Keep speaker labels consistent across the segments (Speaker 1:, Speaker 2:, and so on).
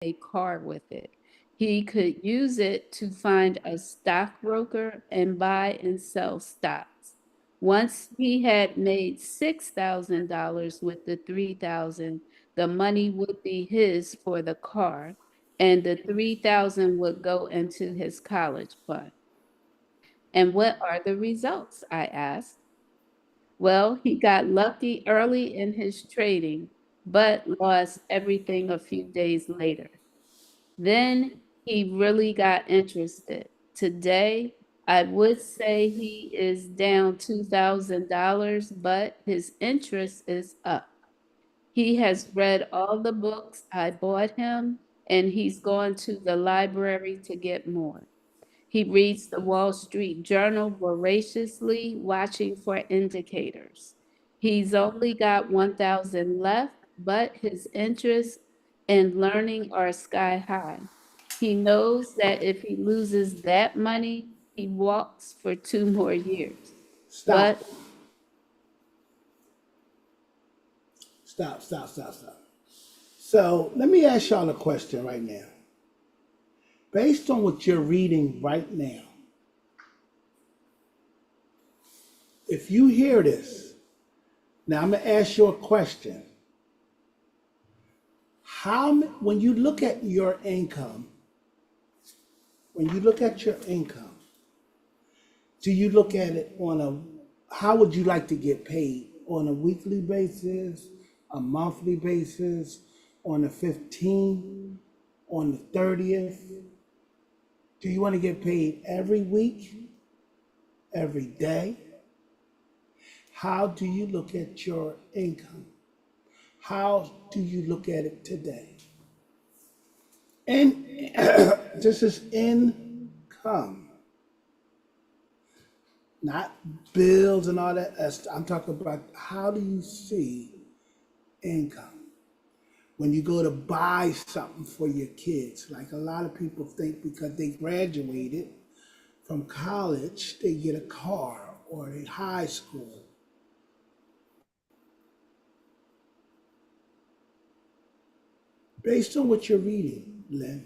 Speaker 1: a car with it. He could use it to find a stockbroker and buy and sell stocks. Once he had made $6,000 with the 3,000, the money would be his for the car, and the 3,000 would go into his college fund. And what are the results? I asked. Well, he got lucky early in his trading, but lost everything a few days later. Then he really got interested. Today, I would say he is down $2,000, but his interest is up. He has read all the books I bought him, and he's gone to the library to get more. He reads the Wall Street Journal voraciously, watching for indicators. He's only got 1,000 left, but his interests in learning are sky high. He knows that if he loses that money, he walks for 2 more years.
Speaker 2: Stop.
Speaker 1: But
Speaker 2: Stop. So let me ask y'all a question right now. Based on what you're reading right now, if you hear this, now I'm going to ask you a question. When you look at your income, do you look at it how would you like to get paid? On a weekly basis, a monthly basis, on the 15th, on the 30th? Do you want to get paid every week, every day? How do you look at your income? How do you look at it today? And this is income, not bills and all that. I'm talking about how do you see income? When you go to buy something for your kids, like a lot of people think because they graduated from college, they get a car or in high school. Based on what you're reading, Lynn,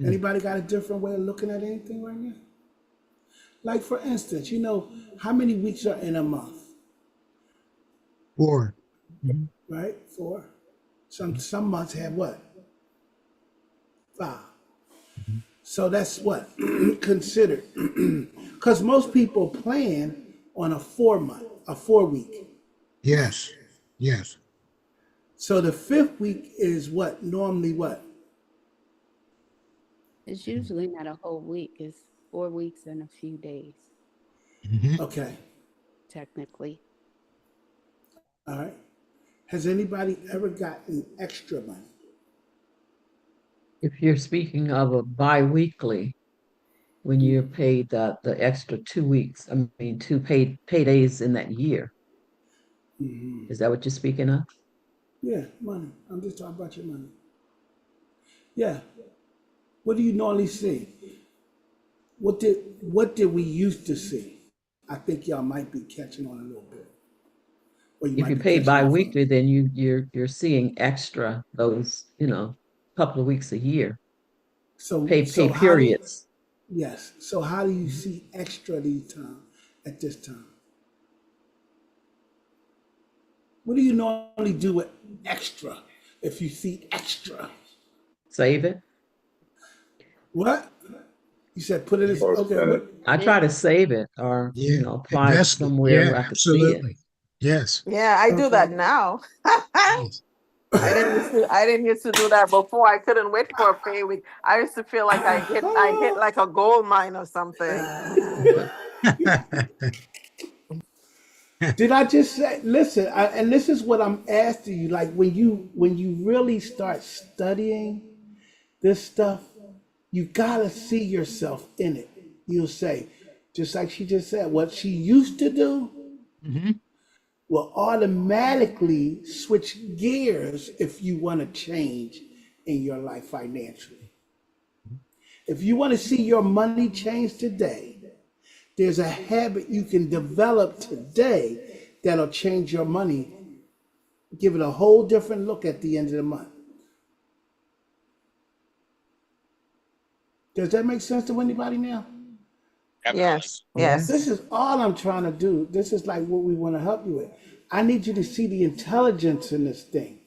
Speaker 2: anybody got a different way of looking at anything right now? Like for instance, how many weeks are in a month?
Speaker 3: 4. Mhm.
Speaker 2: Right? 4. Some months have what? 5.
Speaker 3: Mhm.
Speaker 2: So that's what considered. Because most people plan on a 4 week.
Speaker 3: Yes. Yes.
Speaker 2: So the 5th week is what? Normally what?
Speaker 1: it's usually not a whole week, it's 4 weeks and a few days,
Speaker 3: Mhm.
Speaker 2: Okay.
Speaker 1: technically.
Speaker 2: All right. Has anybody ever gotten extra money?
Speaker 4: If you're speaking of a bi-weekly, when you're paid the extra 2 weeks, I mean, two paydays in that year.
Speaker 2: Mm-hmm.
Speaker 4: Is that what you're speaking of?
Speaker 2: Yeah, money. I'm just talking about your money. Yeah. What do you normally see? What did we used to see? I think y'all might be catching on a little bit, or you
Speaker 4: If
Speaker 2: might
Speaker 4: you're
Speaker 2: be
Speaker 4: paid
Speaker 2: catching on from.
Speaker 4: bi-weekly, then you're seeing extra those, couple of weeks a year.
Speaker 2: So
Speaker 4: Pay
Speaker 2: so how do
Speaker 4: periods.
Speaker 2: yes? So how do you see extra these time at this time? What do you normally do with extra? If you see extra,
Speaker 4: Save it.
Speaker 2: what you said? Put it as
Speaker 5: Or
Speaker 2: okay.
Speaker 5: spend
Speaker 2: What?
Speaker 5: it.
Speaker 4: I try to save it or,
Speaker 3: Yeah.
Speaker 4: apply it
Speaker 3: Invest it.
Speaker 4: somewhere
Speaker 3: Yeah,
Speaker 4: where I could see it.
Speaker 3: absolutely. Yes.
Speaker 6: Yeah, I do that
Speaker 2: Okay.
Speaker 6: now.
Speaker 3: Yes.
Speaker 6: I didn't used to do that before. I couldn't wait for a pay week. I used to feel like I hit like a gold mine or something.
Speaker 2: Did I just say? Listen, and this is what I'm asking you. Like when you really start studying this stuff, you gotta see yourself in it. You'll say, just like she just said, what she used to do
Speaker 3: Mhm.
Speaker 2: will automatically switch gears if you want to change in your life financially. If you want to see your money change today, There's a habit you can develop today that'll change your money, give it a whole different look at the end of the month. Does that make sense to anybody now?
Speaker 6: Yes,
Speaker 2: This
Speaker 6: yes.
Speaker 4: Yes.
Speaker 2: is all I'm trying to do. This is like what we want to help you with. I need you to see the intelligence in this thing.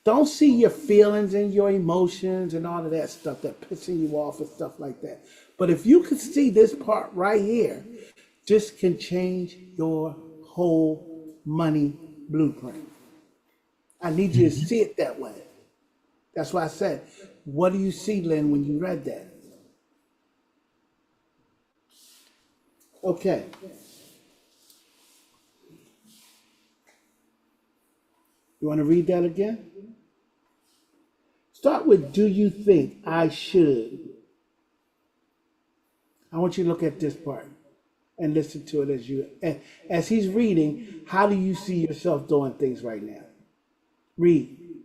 Speaker 2: Don't see your feelings and your emotions and all of that stuff that pissing you off and stuff like that. But if you could see this part right here, this can change your whole money blueprint. I need you to
Speaker 3: Mm-hmm.
Speaker 2: see it that way. That's why I said, what do you see, Lynn, when you read that? Okay. You want to read that again? Start with, do you think I should? I want you to look at this part and listen to it as he's reading. How do you see yourself doing things right now? Read.
Speaker 1: Do you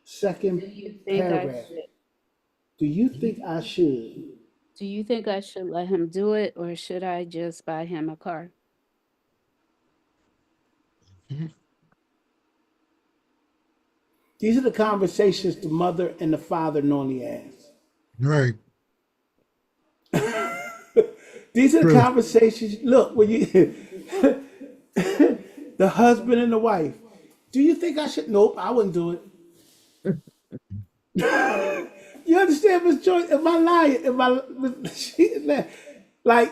Speaker 2: Second
Speaker 1: think I
Speaker 2: paragraph.
Speaker 1: should?
Speaker 2: Do you think I should?
Speaker 1: Do you think I should let him do it, or should I just buy him a car?
Speaker 3: Mm-hmm.
Speaker 2: These are the conversations the mother and the father normally has.
Speaker 3: Right.
Speaker 2: These are the
Speaker 3: True.
Speaker 2: conversations. Look, when you the husband and the wife. Do you think I should? Nope, I wouldn't do it. You understand, Miss Joyce? Am I lying? Am I like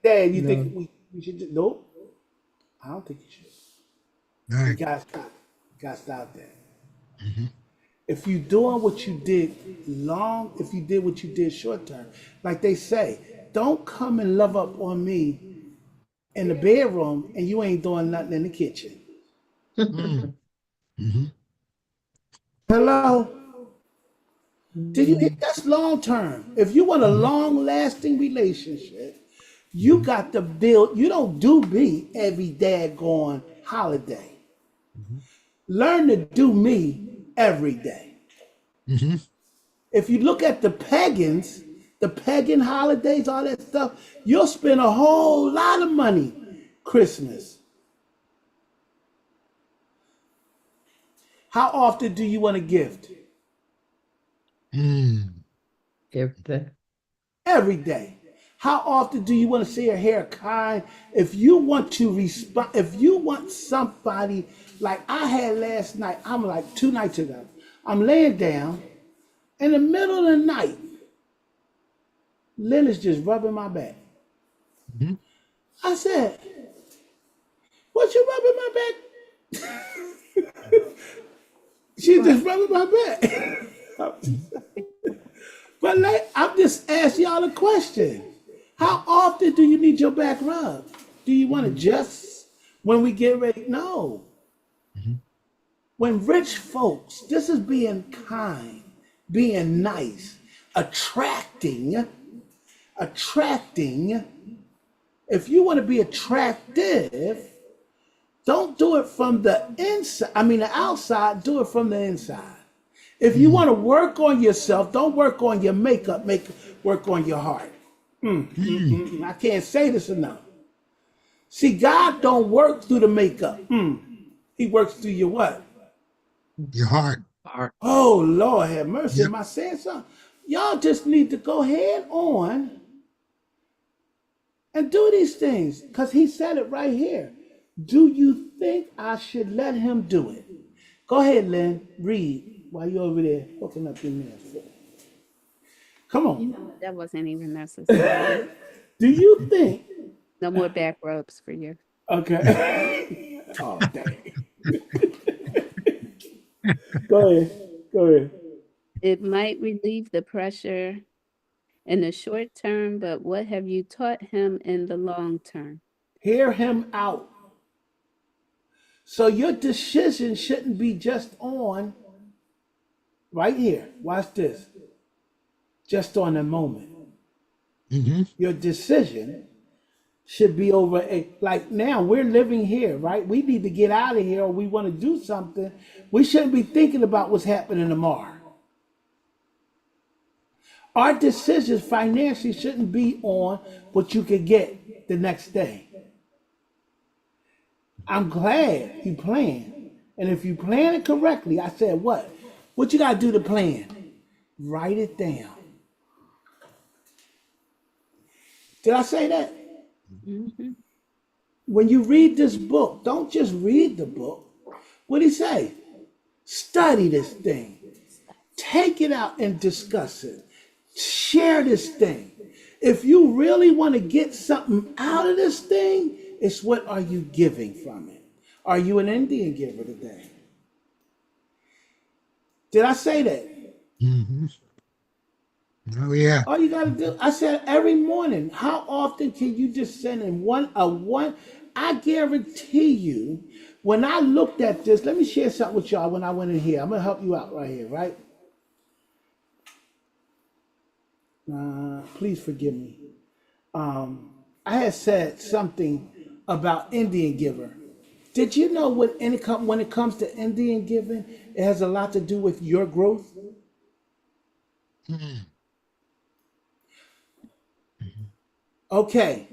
Speaker 2: Dad? You think
Speaker 4: No.
Speaker 2: we should? Nope, I don't think you should. You
Speaker 3: Right.
Speaker 2: gotta stop. You gotta stop that.
Speaker 3: Mm-hmm.
Speaker 2: If you doing what you did long, if you did what you did short term, like they say, don't come and love up on me in the bedroom and you ain't doing nothing in the kitchen.
Speaker 3: Mm. Mm-hmm.
Speaker 2: Hello? Did you
Speaker 4: Mm,
Speaker 2: hit that's long term? If you want a
Speaker 3: Mm-hmm.
Speaker 2: long lasting relationship, you got to build, you don't do me every daggone holiday.
Speaker 3: Mm-hmm.
Speaker 2: Learn to do me every day.
Speaker 3: Mm-hmm.
Speaker 2: If you look at the pagans, the pagan holidays, all that stuff, you'll spend a whole lot of money Christmas. How often do you want a gift?
Speaker 3: Mm.
Speaker 4: everything.
Speaker 2: Every day. How often do you want to see your hair kind? If you want to respond, if you want somebody like I had last night, I'm like 2 nights ago, I'm laying down in the middle of the night. Lynn is just rubbing my back.
Speaker 3: Mm-hmm.
Speaker 2: I said, "What you rubbing my back?" She's
Speaker 1: What?
Speaker 2: just rubbing my back. But like, I'm just asking y'all a question. How often do you need your back rubbed? Do you want to just when we get ready? No.
Speaker 3: Mm-hmm.
Speaker 2: When rich folks, this is being kind, being nice, attracting, attracting. If you want to be attractive, don't do it from the inside. I mean, the outside, do it from the inside. If you want to work on yourself, don't work on your makeup, work on your heart.
Speaker 3: Mm-hmm.
Speaker 2: I can't say this enough. See, God don't work through the makeup. He works through your what?
Speaker 3: Your heart.
Speaker 4: Art.
Speaker 2: Oh, Lord have mercy.
Speaker 3: Yep.
Speaker 2: Am I saying something? Y'all just need to go head on and do these things because he said it right here. Do you think I should let him do it? Go ahead, Lynn. Read while you're over there hooking up your nails. Come
Speaker 1: You
Speaker 2: on.
Speaker 1: know what? That wasn't even necessary.
Speaker 2: Do you think?
Speaker 1: No more back rubs for you.
Speaker 2: Okay. Oh, dang. Go ahead. Go ahead.
Speaker 1: It might relieve the pressure in the short term, but what have you taught him in the long term?
Speaker 2: Hear him out. So your decision shouldn't be just on right here. Watch this. Just on the moment.
Speaker 3: Mm-hmm.
Speaker 2: Your decision should be over like now we're living here, right? We need to get out of here or we want to do something. We shouldn't be thinking about what's happening tomorrow. Our decisions financially shouldn't be on what you could get the next day. I'm glad you plan. And if you plan it correctly, I said what? What you gotta do to plan? Write it down. Did I say that?
Speaker 1: Mhm.
Speaker 2: When you read this book, don't just read the book. What did he say? Study this thing. Take it out and discuss it. Share this thing. If you really want to get something out of this thing, it's what are you giving from it? Are you an Indian giver today? Did I say that?
Speaker 3: Mm-hmm. Oh yeah.
Speaker 2: All you gotta do, I said every morning. How often can you just send in one? I guarantee you, when I looked at this, let me share something with y'all when I went in here. I'm gonna help you out right here, right? Please forgive me. I had said something about Indian giver. Did you know when it comes to Indian giving, it has a lot to do with your growth?
Speaker 3: Mm-hmm.
Speaker 2: Okay.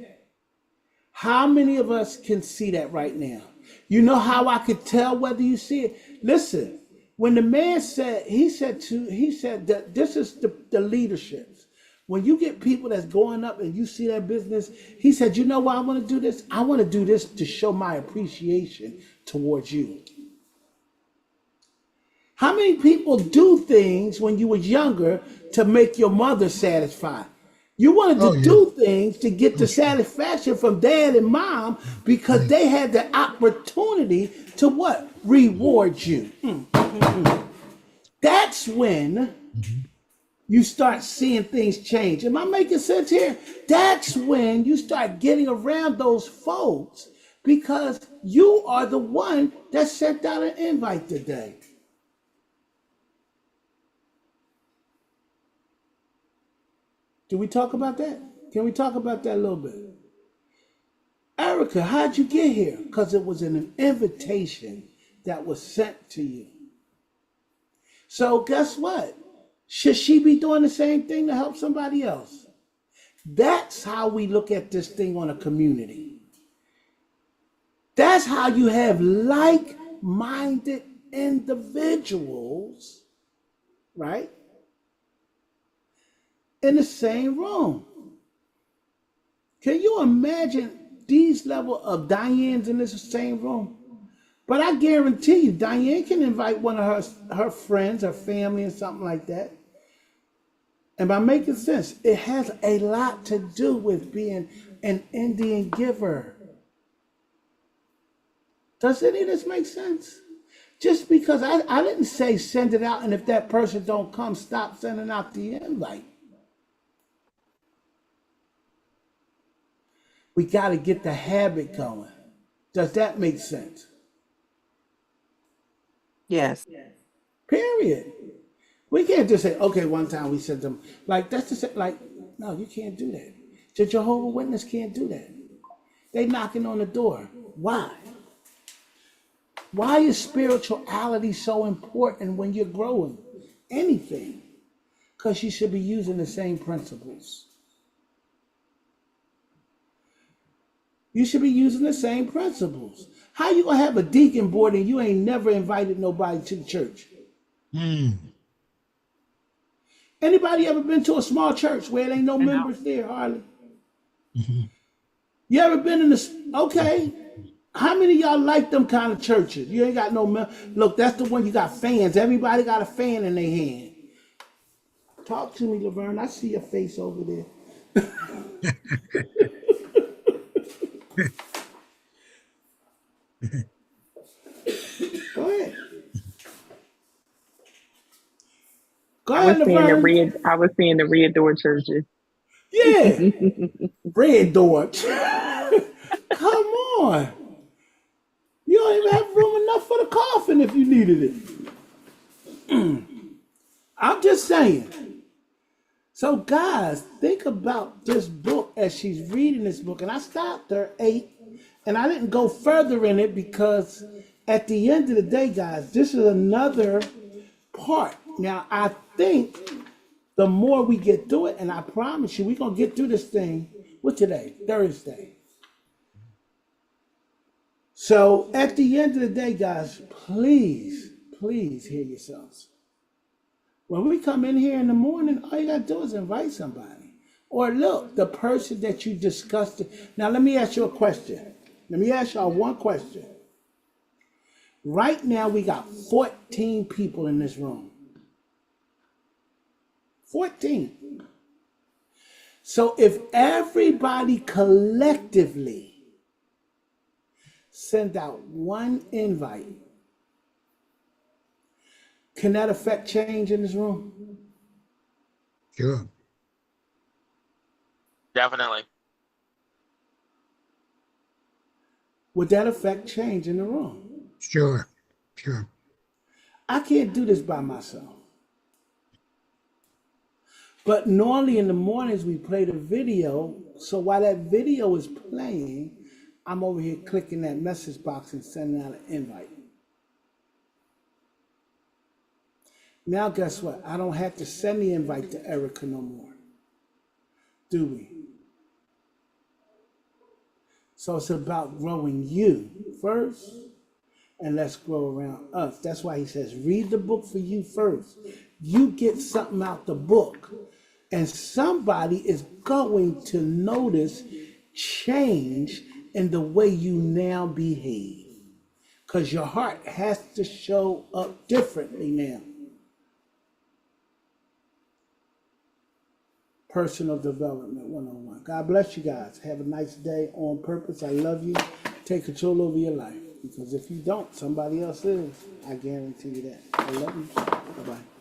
Speaker 2: How many of us can see that right now? You know how I could tell whether you see it? Listen, when the man said, he said that this is the leaderships. When you get people that's going up and you see their business, he said, you know why I want to do this? I want to do this to show my appreciation towards you. How many people do things when you was younger to make your mother satisfied? You wanted
Speaker 3: Oh
Speaker 2: to
Speaker 3: yeah.
Speaker 2: do things to get
Speaker 3: Oh
Speaker 2: the
Speaker 3: sure.
Speaker 2: satisfaction from dad and mom because
Speaker 3: Right.
Speaker 2: they had the opportunity to what? Reward you. That's when
Speaker 3: Mm-hmm.
Speaker 2: you start seeing things change. Am I making sense here? That's when you start getting around those folks because you are the one that sent out an invite today. Do we talk about that? Can we talk about that a little bit? Erica, how'd you get here? Because it was an invitation that was sent to you. So guess what? Should she be doing the same thing to help somebody else? That's how we look at this thing on a community. That's how you have like-minded individuals, right? In the same room. Can you imagine these level of Dianes in this same room? But I guarantee you, Diane can invite one of her friends, her family, or something like that. And by making sense, it has a lot to do with being an Indian giver. Does any of this make sense? Just because I didn't say send it out, and if that person don't come, stop sending out the invite. We got to get the habit going. Does that make sense?
Speaker 6: Yes.
Speaker 2: Period. We can't just say, okay, one time we sent them. Like, that's just like, no, you can't do that. The Jehovah Witness can't do that. They knocking on the door. Why? Why is spirituality so important when you're growing? Anything. Because you should be using the same principles. You should be using the same principles. How you gonna have a deacon board and you ain't never invited nobody to the church?
Speaker 3: Mm.
Speaker 2: Anybody ever been to a small church where there ain't no
Speaker 6: I know.
Speaker 2: members there hardly?
Speaker 3: Mm-hmm.
Speaker 2: You ever been in this? Okay. How many of y'all like them kind of churches? You ain't got no look. That's the one you got fans. Everybody got a fan in their hand. Talk to me, Laverne. I see your face over there. Go ahead. Go
Speaker 6: I was
Speaker 2: ahead,
Speaker 6: seeing the
Speaker 2: Laverne.
Speaker 6: red. I was seeing the red door churches.
Speaker 2: Yeah, red door. Come on. You don't even have room enough for the coffin if you needed it. I'm just saying. So, guys, think about this book as she's reading this book. And I stopped her 8, and I didn't go further in it because at the end of the day, guys, this is another part. Now, I think the more we get through it, and I promise you, we're going to get through this thing. What today? Thursday. So at the end of the day, guys, please, please hear yourselves. When we come in here in the morning, all you got to do is invite somebody. Or look, the person that you discussed. Now, let me ask you a question. Let me ask y'all one question. Right now, we got 14 people in this room. 14. So if everybody collectively send out one invite, can that affect change in this room?
Speaker 3: Sure.
Speaker 6: Definitely.
Speaker 2: Would that affect change in the room?
Speaker 3: Sure. Sure.
Speaker 2: I can't do this by myself. But normally in the mornings we play the video. So while that video is playing, I'm over here clicking that message box and sending out an invite. Now guess what? I don't have to send the invite to Erica no more. Do we? So it's about growing you first, and let's grow around us. That's why he says, read the book for you first. You get something out the book, and somebody is going to notice change in the way you now behave. Because your heart has to show up differently now. Personal Development 101. God bless you guys. Have a nice day on purpose. I love you. Take control over your life. Because if you don't, somebody else is. I guarantee you that. I love you. Bye-bye.